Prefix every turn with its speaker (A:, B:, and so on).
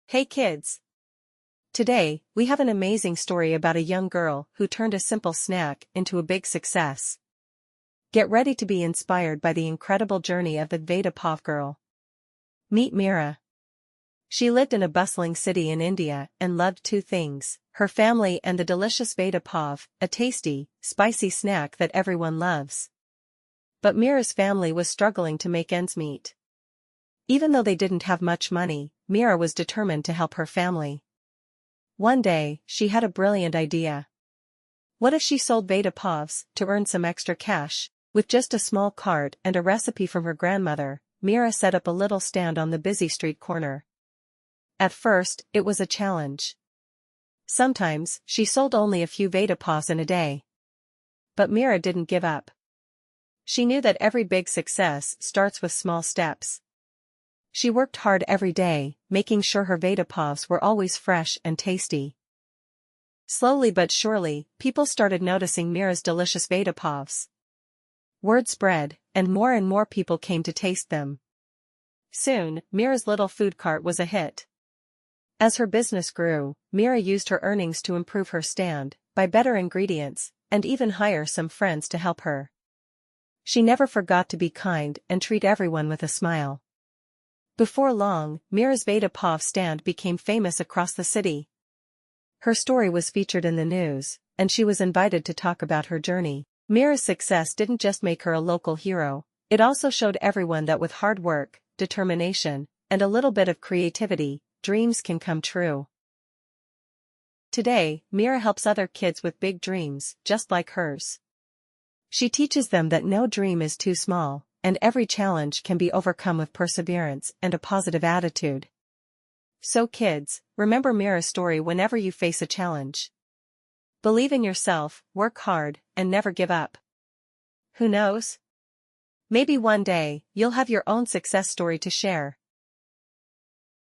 A: Hey kids! Today, we have an amazing story about a young girl who turned a simple snack into a big success. Get ready to be inspired by the incredible journey of the Vada Pav girl. Meet Meera. She lived in a bustling city in India and loved two things: her family and the delicious Vada Pav, a tasty, spicy snack that everyone loves. But Meera's family was struggling to make ends meet. Even though they didn't have much money, Meera was determined to help her family. One day, she had a brilliant idea. What if she sold Vada Pavs to earn some extra cash? With just a small cart and a recipe from her grandmother, Meera set up a little stand on the busy street corner. At first, it was a challenge. Sometimes, she sold only a few Vada Pavs in a day. But Meera didn't give up. She knew that every big success starts with small steps. She worked hard every day, making sure her Vada Pavs were always fresh and tasty. Slowly but surely, people started noticing Meera's delicious Vada Pavs. Word spread, and more people came to taste them. Soon, Meera's little food cart was a hit. As her business grew, Meera used her earnings to improve her stand, buy better ingredients, and even hire some friends to help her. She never forgot to be kind and treat everyone with a smile. Before long, Meera's Vada Pav stand became famous across the city. Her story was featured in the news, and she was invited to talk about her journey. Meera's success didn't just make her a local hero, it also showed everyone that with hard work, determination, and a little bit of creativity, dreams can come true. Today, Meera helps other kids with big dreams, just like hers. She teaches them that no dream is too small, and every challenge can be overcome with perseverance and a positive attitude. So kids, remember Meera's story whenever you face a challenge. Believe in yourself, work hard, and never give up. Who knows? Maybe one day, you'll have your own success story to share.